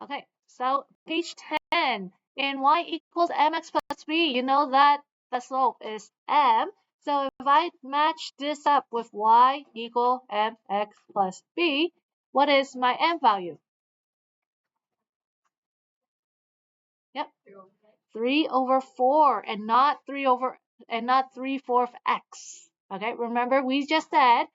Okay, so page 10. In y equals mx plus b, you know that the slope is m. So if I match this up with y equal mx plus b, what is my m value? Yep, 3 over 4 and not 3/4 x. Okay, remember we just said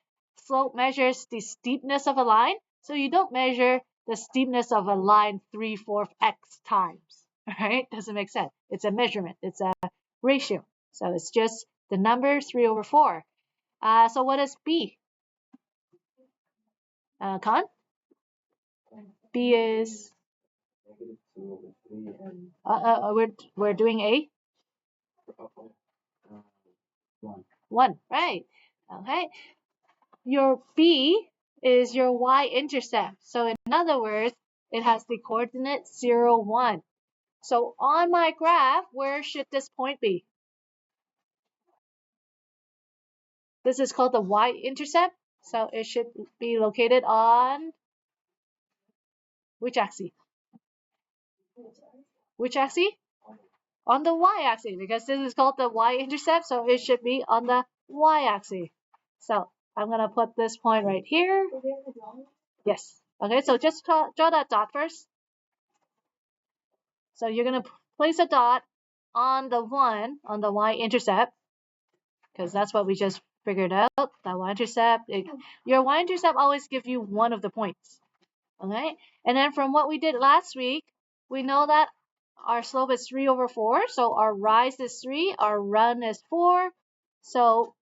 slope measures the steepness of a line, so you don't measure the steepness of a line 3/4 x times. Right? Doesn't make sense. It's a measurement. It's a ratio. So it's just the number 3/4. So what is b? Con? B is we're doing a 1, right? Okay. Your b is your y-intercept. So in other words, it has the coordinate 0, 1. So on my graph, where should this point be? This is called the y-intercept. So it should be located on which axis? Which axis? On the y-axis, because this is called the y-intercept, so it should be on the y-axis. So I'm going to put this point right here. Yes. Okay, so just draw that dot first. So you're going to place a dot on the 1 on the y-intercept, because that's what we just figured out. That y-intercept, your y-intercept always gives you one of the points. Okay, and then from what we did last week, we know that our slope is 3/4, so our rise is 3, our run is 4. So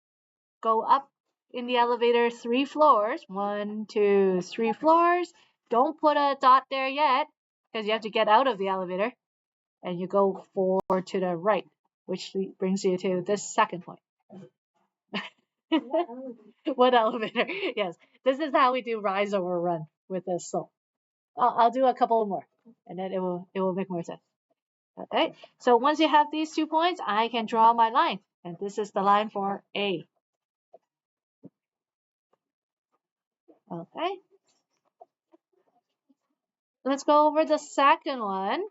go up in the elevator 3 floors, 1, 2, 3 floors. Don't put a dot there yet, because you have to get out of the elevator, and you go 4 to the right, which brings you to this second point. What elevator? Yes, this is how we do rise over run with the slope. I'll do a couple more, and then it will make more sense. Okay, so once you have these 2 points, I can draw my line, and this is the line for A. Okay, let's go over the second one.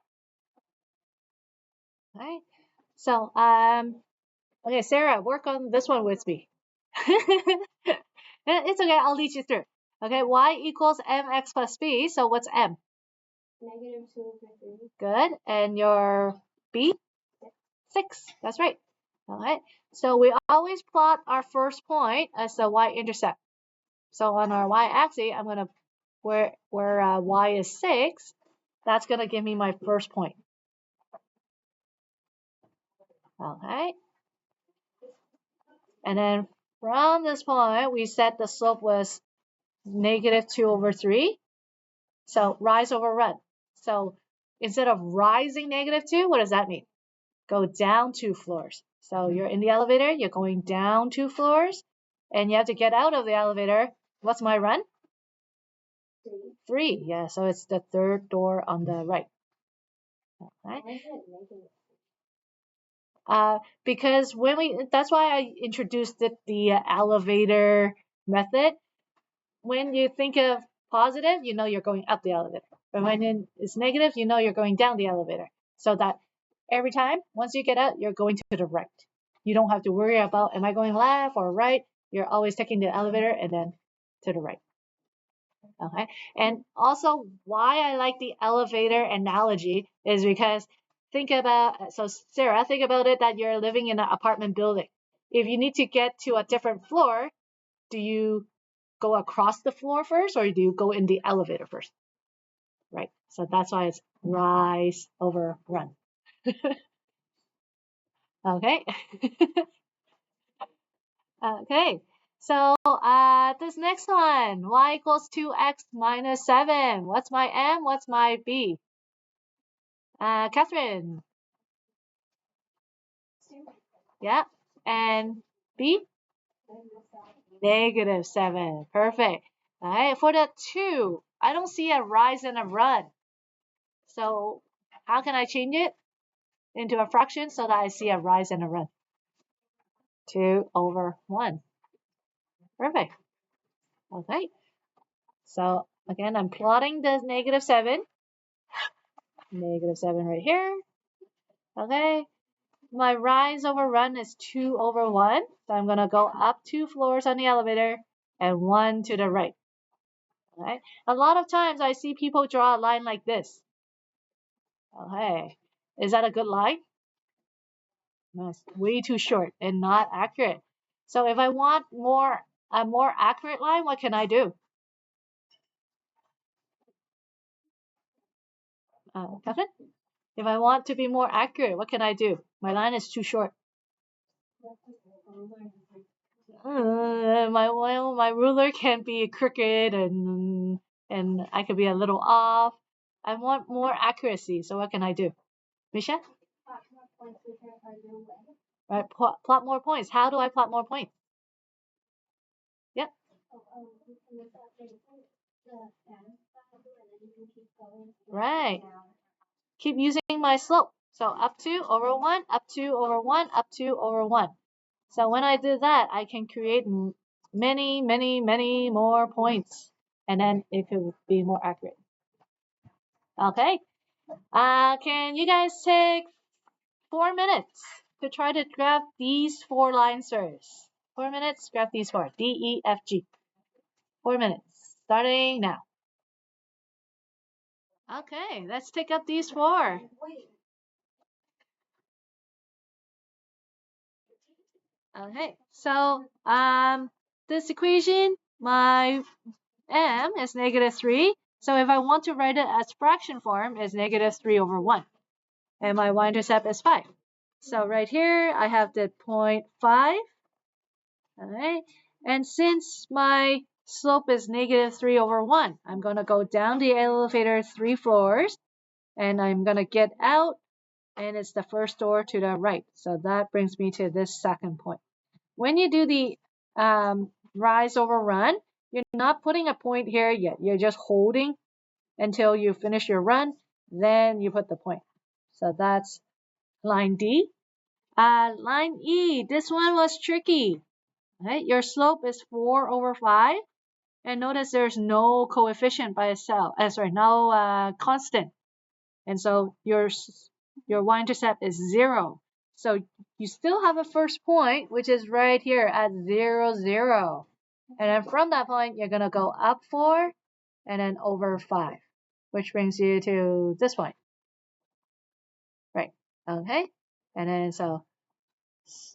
Okay, so okay, Sarah, work on this one with me. It's okay, I'll lead you through. Okay, y equals mx plus b. So what's m? -2/3. Good, and your b? 6. That's right. All right. So we always plot our first point as the y-intercept. So on our y-axis, I'm gonna where y is 6. That's gonna give me my first point. Okay. And then from this point, we said the slope was -2/3. So rise over run. So instead of rising -2, what does that mean? Go down 2 floors. So you're in the elevator, you're going down 2 floors, and you have to get out of the elevator. What's my run? 3. Yeah, so it's the third door on the right. Okay. Because that's why I introduced the elevator method. When you think of positive, you know you're going up the elevator. But when it's negative, you know you're going down the elevator. So that every time, once you get out, you're going to the right. You don't have to worry about, am I going left or right? You're always taking the elevator and then to the right. Okay. And also why I like the elevator analogy is because Sarah, think about it that you're living in an apartment building. If you need to get to a different floor, do you go across the floor first or do you go in the elevator first? Right. So that's why it's rise over run. Okay. Okay. So this next one, y equals 2x minus 7. What's my m? What's my b? Catherine. Yeah. And b? -7. Perfect. All right. For the 2, I don't see a rise and a run. So how can I change it into a fraction so that I see a rise and a run? 2/1. Perfect. Okay. So again, I'm plotting the -7. -7 right here. Okay, my rise over run is 2 over 1. So I'm going to go up 2 floors on the elevator and 1 to the right. Okay, a lot of times I see people draw a line like this. Okay, is that a good line? No, it's way too short and not accurate. So if I want a more accurate line, what can I do? Catherine? If I want to be more accurate, what can I do? My line is too short. My ruler can be crooked and I could be a little off. I want more accuracy, so what can I do? Misha? Right, plot more points. How do I plot more points? Yep. Right. Keep using my slope. So up 2 over 1, up 2 over 1, up 2 over 1. So when I do that, I can create many, many, many more points. And then it could be more accurate. Okay. Can you guys take 4 minutes to try to graph these 4 lines first? 4 minutes, graph these 4. D, E, F, G. 4 minutes. Starting now. Okay, let's take up these 4. Okay, so this equation, my m is -3. So if I want to write it as fraction form, it's -3 over 1. And my y-intercept is 5. So right here, I have the point 5. Alright, and since my slope is -3 over 1, I'm going to go down the elevator 3 floors, and I'm going to get out, and it's the first door to the right. So that brings me to this second point. When you do the rise over run, you're not putting a point here yet. You're just holding until you finish your run, then you put the point. So that's line D. Line E, this one was tricky. Right? Your slope is 4 over 5. And notice there's no coefficient by itself. No constant. And so your y-intercept is 0. So you still have a first point, which is right here at 0, 0. And then from that point, you're going to go up 4 and then over 5, which brings you to this point. Right. Okay. And then so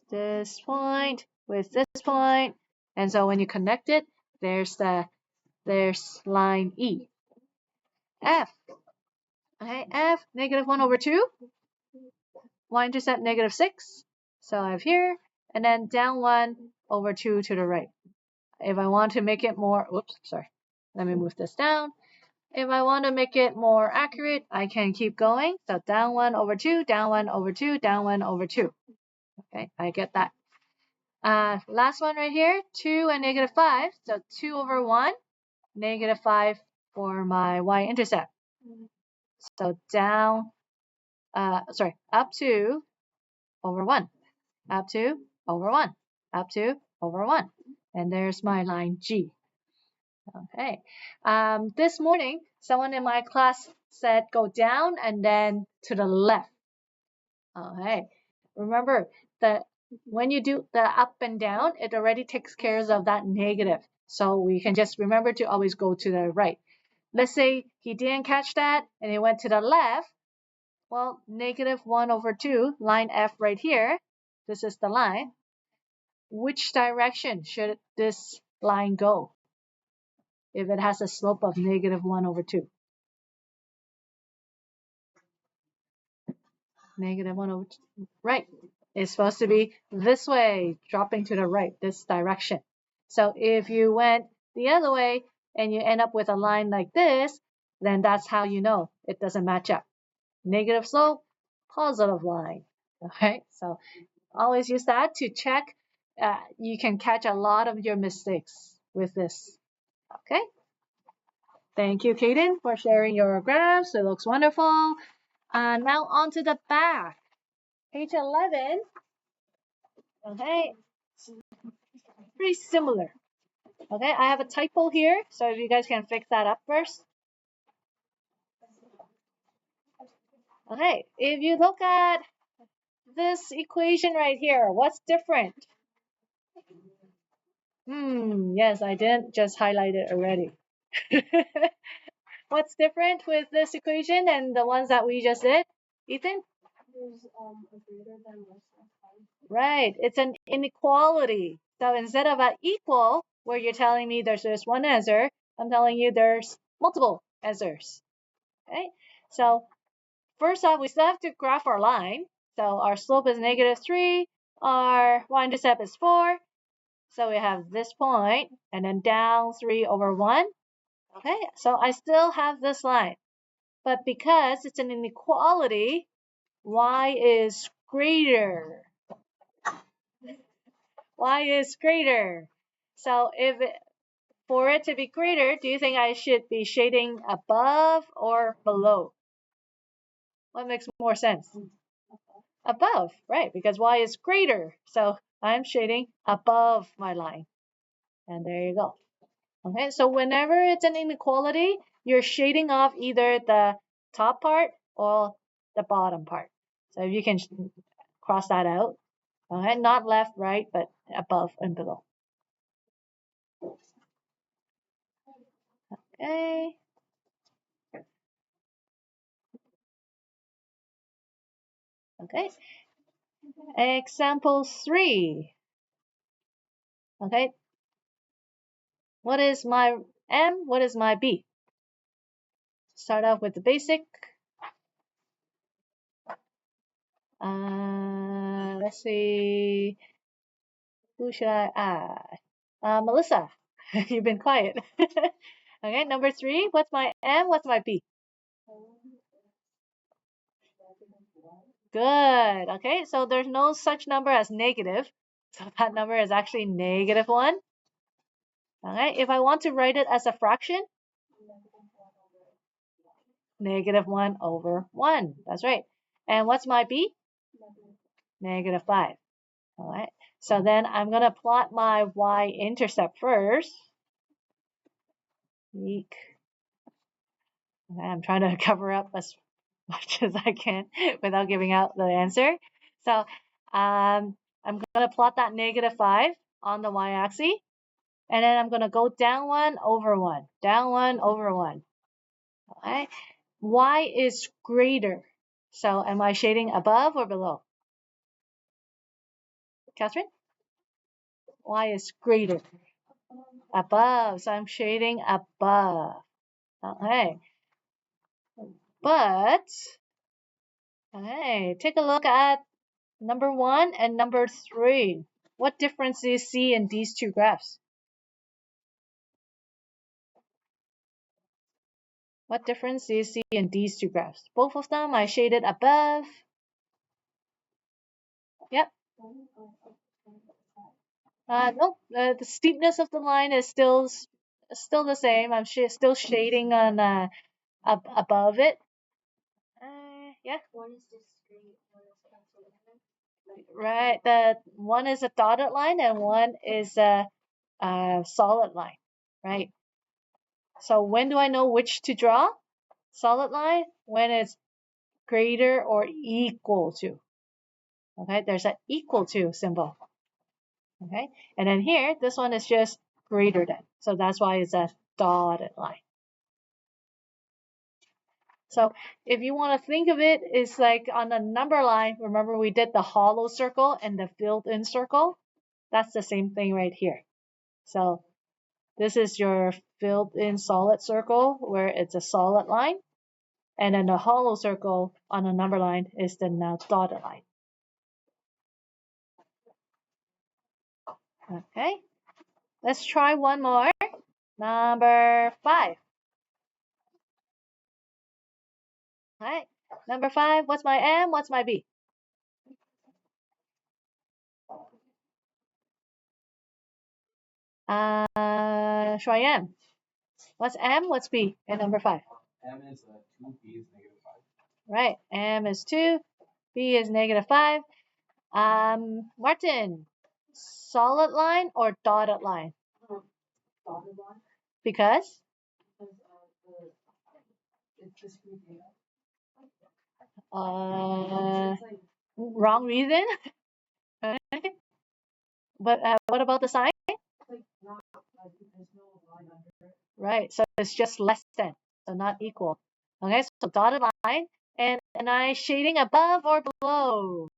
this point with this point. And so when you connect it, there's line E. F. Okay, F, -1 over 2. Y-intercept -6. So I have here, and then down 1 over 2 to the right. If I want to make it more, let me move this down. If I want to make it more accurate, I can keep going. So down 1 over 2, down 1 over 2, down 1 over 2. Okay, I get that. Last one right here, 2 and -5. So 2 over 1, -5 for my y-intercept. So up 2 over 1, up 2 over 1, up 2 over 1. And there's my line G. Okay. This morning, someone in my class said go down and then to the left. Okay. Remember that when you do the up and down, it already takes care of that negative. So we can just remember to always go to the right. Let's say he didn't catch that and he went to the left. Well, -1 over 2, line F right here. This is the line. Which direction should this line go if it has a slope of -1 over 2? -1 over 2. Right. It's supposed to be this way, dropping to the right, this direction. So if you went the other way and you end up with a line like this, then that's how you know it doesn't match up. Negative slope, positive line. Okay, so always use that to check. You can catch a lot of your mistakes with this. Okay. Thank you, Kaden, for sharing your graphs. It looks wonderful. Now on to the back. Page 11. Okay. Pretty similar. Okay, I have a typo here, so if you guys can fix that up first. Okay, if you look at this equation right here, what's different? Yes, I didn't just highlight it already. What's different with this equation and the ones that we just did? Ethan? There's a greater than less than sign. Right, it's an inequality. So instead of an equal, where you're telling me there's just one answer, I'm telling you there's multiple answers. Okay, so first off, we still have to graph our line. So our slope is -3, our y-intercept is 4. So we have this point, and then down 3/1. Okay, so I still have this line. But because it's an inequality, y is greater. Y is greater. So for it to be greater, do you think I should be shading above or below? What makes more sense? Above, right? Because y is greater. So I'm shading above my line. And there you go. Okay, so whenever it's an inequality, you're shading off either the top part or the bottom part. So if you can cross that out. Okay, not left, right, but above and below. Okay. Okay. Example 3. Okay. What is my M? What is my B? Start off with the basic. Let's see. Who should I add? Melissa. You've been quiet. Okay, number 3. What's my M? What's my B? Good. Okay, so there's no such number as negative. So that number is actually -1. Okay, if I want to write it as a fraction, -1/1. That's right. And what's my B? -5. All right. So then I'm going to plot my y-intercept first. Eek. Okay, I'm trying to cover up as much as I can without giving out the answer. So I'm going to plot that -5 on the y-axis. And then I'm going to go down 1/1. Down 1/1. All right. Y is greater. So am I shading above or below? Catherine? Y is greater. Above. So I'm shading above. Okay. But, okay, take a look at number 1 and number 3. What difference do you see in these two graphs? What difference do you see in these two graphs? Both of them I shaded above. Yep. Nope. The steepness of the line is still the same. I'm still shading on above it. Yeah. One is discrete, one is calculated. Right. The one is a dotted line and one is a solid line. Right. So when do I know which to draw? Solid line when it's greater or equal to. Okay. There's an equal to symbol. Okay. And then here, this one is just greater than. So that's why it's a dotted line. So if you want to think of it, it's like on the number line, remember we did the hollow circle and the filled-in circle? That's the same thing right here. So this is your filled-in solid circle where it's a solid line. And then the hollow circle on the number line is the now dotted line. Okay, let's try one more. Number 5. All right, number 5, what's my M? What's my B? Cheyenne. What's M? What's B in number 5? M is 2, B is -5. Right, M is 2, B is -5. Martin, solid line or dotted line? Dotted line. Because? Because it's discrete data. Wrong reason. But what about the sign? Right, so it's just less than, so not equal. Okay, so dotted line, and I shading above or below?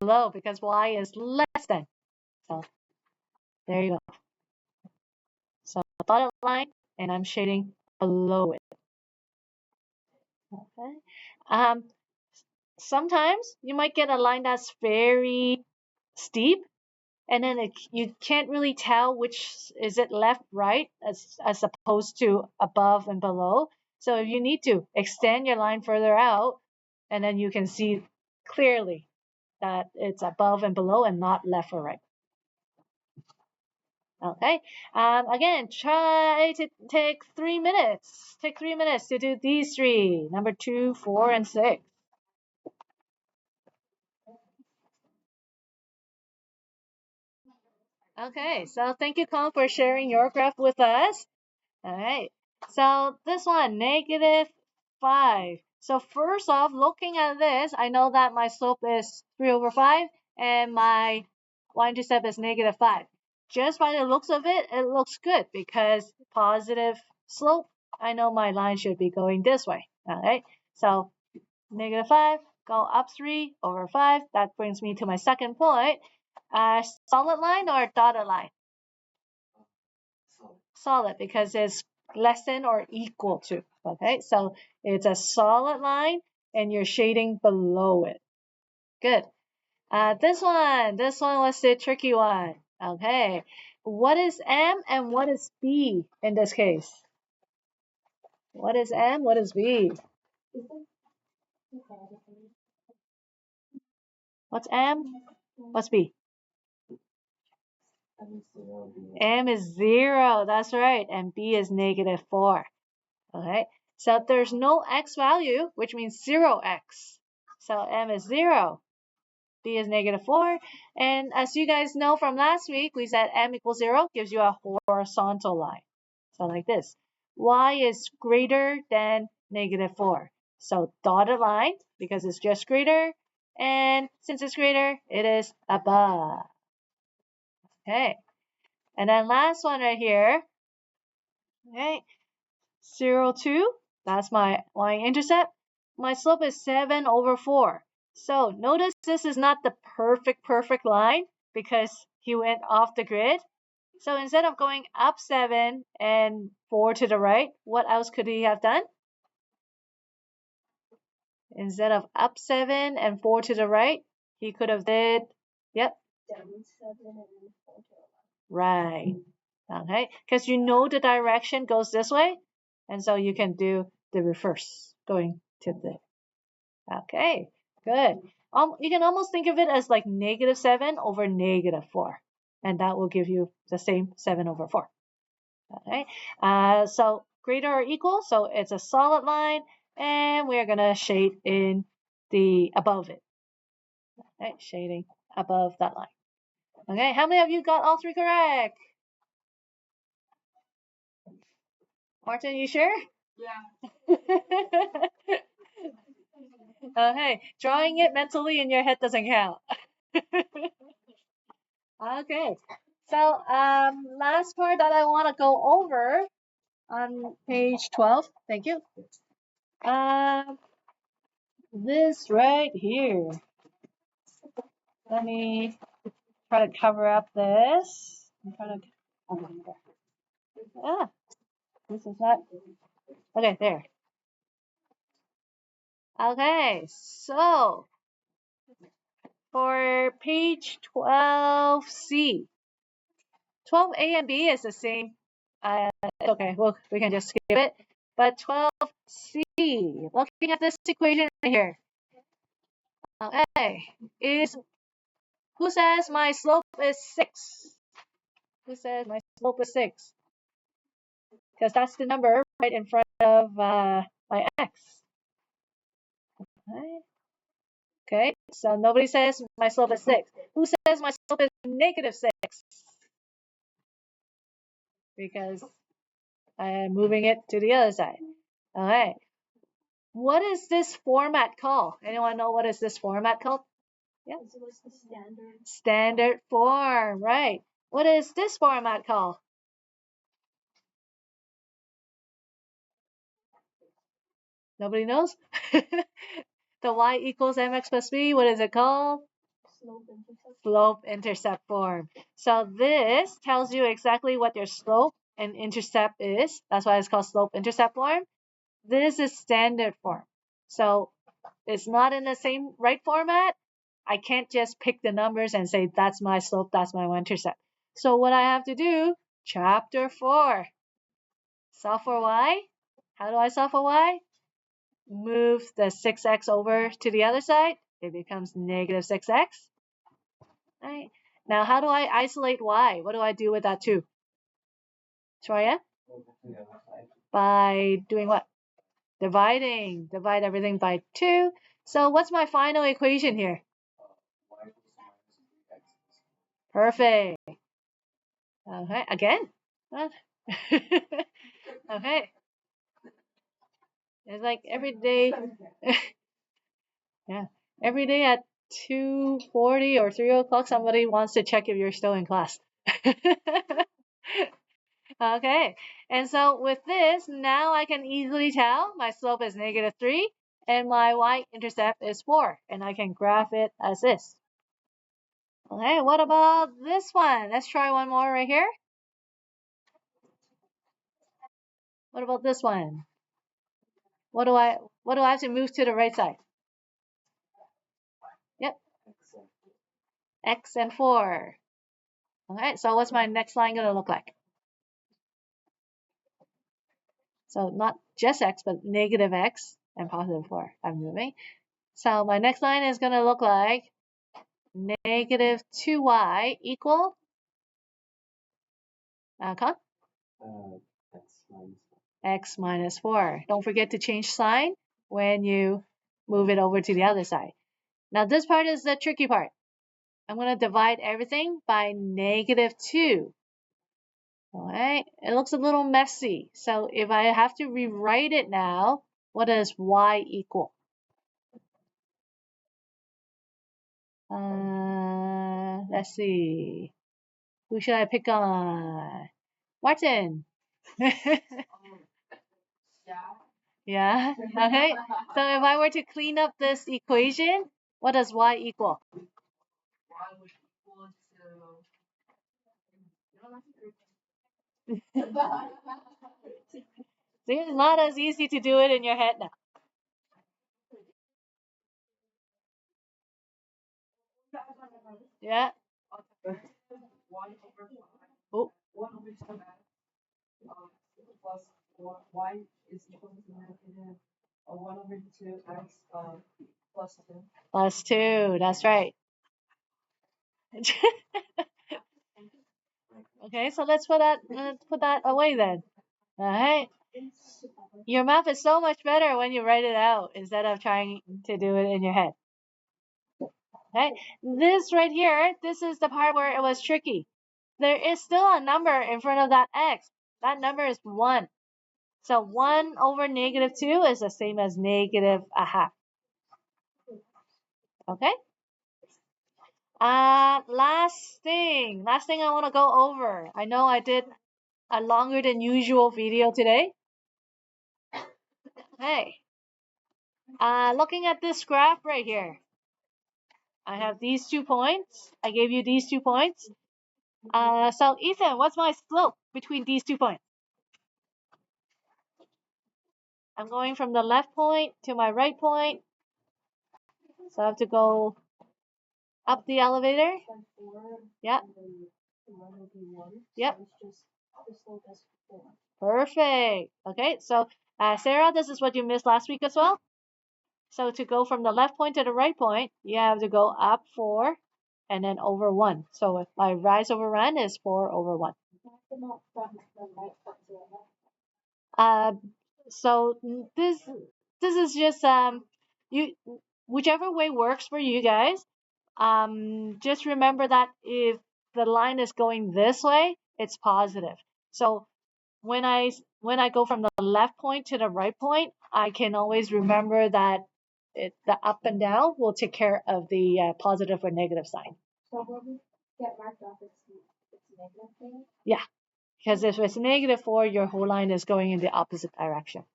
Below, because y is less than. So there you go. So dotted line, and I'm shading below it. Okay. Sometimes you might get a line that's very steep, and then you can't really tell which is it left, right, as opposed to above and below. So if you need to extend your line further out, and then you can see clearly that it's above and below and not left or right. Okay. Again, try to take 3 minutes. Take 3 minutes to do these three: number 2, 4, and 6. Okay, so thank you, Colin, for sharing your graph with us. All right, so this one, -5. So first off, looking at this, I know that my slope is 3/5 and my y-intercept is -5. Just by the looks of it, it looks good because positive slope, I know my line should be going this way. All right, so -5, go up 3/5. That brings me to my second point. Solid line or dotted line? Solid, because it's less than or equal to. Okay, so it's a solid line and you're shading below it. Good. This one was the tricky one. Okay, what is M and what is B in this case? What is M? What is B? What's M? What's B? M is 0. That's right. And B is -4. Okay, so there's no x value, which means 0x. So M is 0. B is -4. And as you guys know from last week, we said M equals 0 gives you a horizontal line. So like this. Y is greater than -4. So dotted line, because it's just greater. And since it's greater, it is above. Okay. And then last one right here. Okay. 0, 2. That's my y-intercept. My slope is 7/4. So notice this is not the perfect line because he went off the grid. So instead of going up 7 and 4 to the right, what else could he have done? Instead of up 7 and 4 to the right, he could have did, yep. Down 7 and then 4 to the left. Right. Okay, because you know the direction goes this way, and so you can do the reverse going to the. Okay, good. You can almost think of it as like -7 over -4, and that will give you the same 7/4. Okay, so greater or equal, so it's a solid line, and we're gonna shade in the above it. Okay, shading above that line. Okay, how many of you got all three correct? Martin, you sure? Yeah. Hey, drawing it mentally in your head doesn't count. Okay, so last part that I want to go over on page 12. Thank you. This right here. Let me try to cover up this. I'm trying to. Ah, this is not. Okay, there. Okay, so for page 12C, 12A and B is the same. Okay, well, we can just skip it. But 12C, looking at this equation right here. Okay, who says my slope is 6? Who says my slope is 6? Because that's the number right in front of my x. Okay, so nobody says my slope is 6. Who says my slope is -6? because I am moving it to the other side. Okay. What is this format called? Anyone know what is this format called? Yeah. It was the standard. Standard form, right. What is this format called? Nobody knows? The y equals mx plus b, what is it called? Slope-intercept form. So this tells you exactly what your slope and intercept is. That's why it's called slope-intercept form. This is standard form. So it's not in the same right format. I can't just pick the numbers and say that's my slope, that's my intercept. So what I have to do, chapter 4, solve for y. How do I solve for y? Move the 6x over to the other side. It becomes negative 6x. Right. Now, how do I isolate y? What do I do with that 2? Troya? By doing what? Dividing. Divide everything by 2. So what's my final equation here? Perfect. Okay, again? Okay. It's like every day. Yeah. Every day at 2:40 or 3 o'clock, somebody wants to check if you're still in class. Okay. And so with this, now I can easily tell my slope is negative 3 and my y-intercept is 4. And I can graph it as this. Okay, what about this one? Let's try one more right here. What about this one? What do I have to move to the right side? Yep. X and 4. Okay, so what's my next line going to look like? So not just x, but negative x and positive 4. I'm moving. So my next line is going to look like negative 2y equal Con? X minus 4. Don't forget to change sign when you move it over to the other side. Now this part is the tricky part. I'm going to divide everything by negative 2. Alright, it looks a little messy. So if I have to rewrite it now, what does y equal? Let's see. Who should I pick on? Martin. Yeah. Okay. So if I were to clean up this equation, what does y equal? See, it's not as easy to do it in your head now. Yeah. Oh. Plus y is equal to negative 1/2x plus 2. Plus 2. That's right. Okay, so let's put that away then. All right. Your math is so much better when you write it out instead of trying to do it in your head. Okay. This right here, this is the part where it was tricky. There is still a number in front of that x. That number is 1. So 1 over negative 2 is the same as negative a half. Okay? Last thing I want to go over. I know I did a longer than usual video today. Hey, looking at this graph right here, I have these 2 points. I gave you these 2 points. So Ethan, what's my slope between these 2 points? I'm going from the left point to my right point. So I have to go up the elevator. Yeah. Yep. Perfect. Okay, so Sarah, this is what you missed last week as well. So to go from the left point to the right point, you have to go up 4 and then over 1. So my rise over run is 4 over 1. So this is just you whichever way works for you guys. Just remember that if the line is going this way, it's positive. So when I go from the left point to the right point, I can always remember that the up and down will take care of the positive or negative sign. So when we get marked off, it's negative thing? Yeah, because if it's -4, your whole line is going in the opposite direction.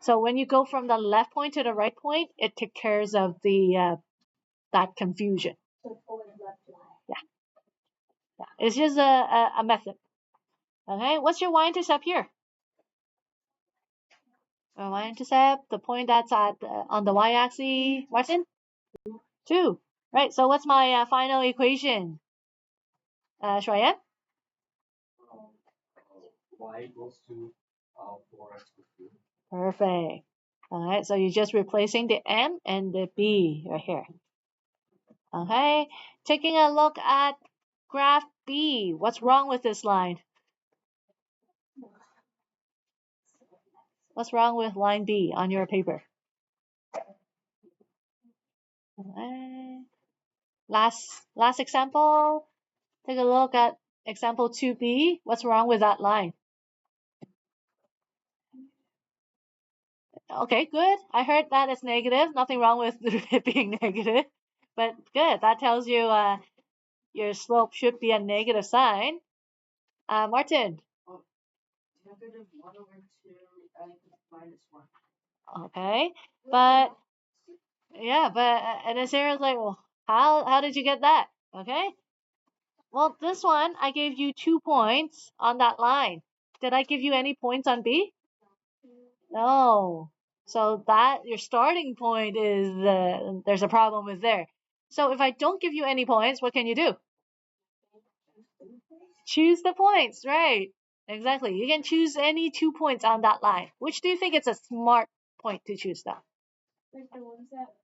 So when you go from the left point to the right point, it takes care of the that confusion. So it's always left to right. Yeah. It's just a method. Okay, what's your y-intercept here? Y-intercept, the point that's at on the y-axis, Martin? 2. Right, so what's my final equation? Shoyan? Y equals to 4x plus 2. Perfect. Alright, so you're just replacing the M and the B right here. Okay, taking a look at graph B. What's wrong with this line? What's wrong with line B on your paper? Last example. Take a look at example 2B. What's wrong with that line? Okay, good. I heard that it's negative. Nothing wrong with it being negative. But good. That tells you your slope should be a negative sign. Martin. -1/2 -1. Okay. But yeah, but and then Sarah's like, well, how did you get that? Okay. Well, this one I gave you 2 points on that line. Did I give you any points on B? No. So that your starting point is there's a problem with there. So if I don't give you any points, what can you do? Choose the points, right? Exactly. You can choose any 2 points on that line. Which do you think is a smart point to choose though? Like the ones that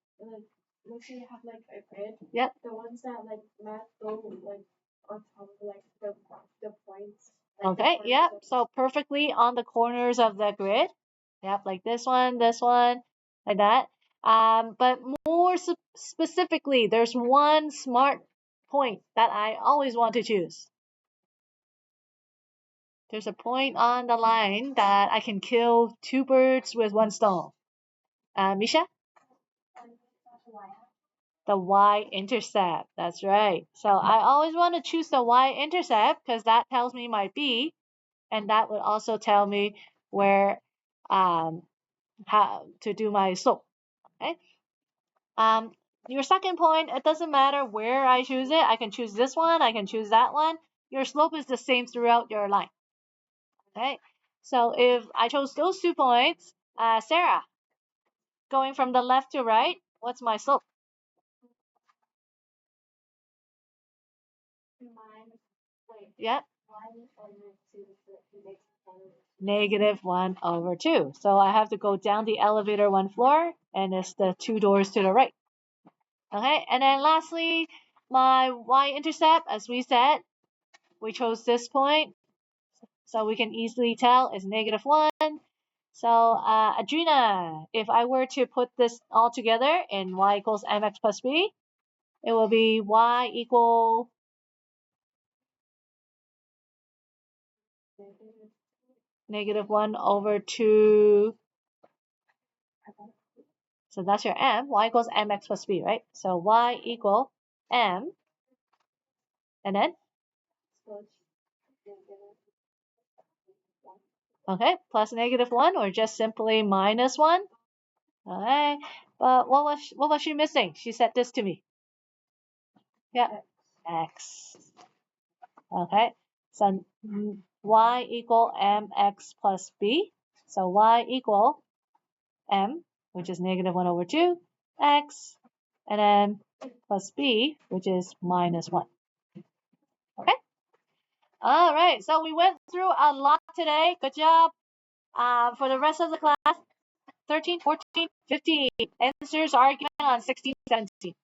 let's say you have like a grid. Yep. The ones that like map go like on top of like the points. Like okay, yep. So perfectly on the corners of the grid. Yep, like this one, like that. But more specifically, there's one smart point that I always want to choose. There's a point on the line that I can kill 2 birds with 1 stone. Misha? The y-intercept. That's right. So I always want to choose the y-intercept because that tells me my B, and that would also tell me where how to do my slope. Okay. Your second point, it doesn't matter where I choose it. I can choose this one. I can choose that one. Your slope is the same throughout your line. Okay. So if I chose those 2 points, Sarah, going from the left to right, what's my slope? Yep. -1/2. So I have to go down the elevator 1 floor, and it's the 2 doors to the right. Okay, and then lastly, my y-intercept, as we said, we chose this point, so we can easily tell it's -1. So, Adrina, if I were to put this all together in y equals mx plus b, it will be y equal -1/2. So that's your m. Y equals mx plus b, right? So y equal m, and then okay, plus -1 or just simply -1. Okay, but what was she missing? She said this to me. Yeah, x. Okay, so y equal mx plus b. So y equal m, which is -1/2, x, and then plus b, which is -1. Okay. All right. So we went through a lot today. Good job. For the rest of the class, 13, 14, 15. Answers argument on 16, 17.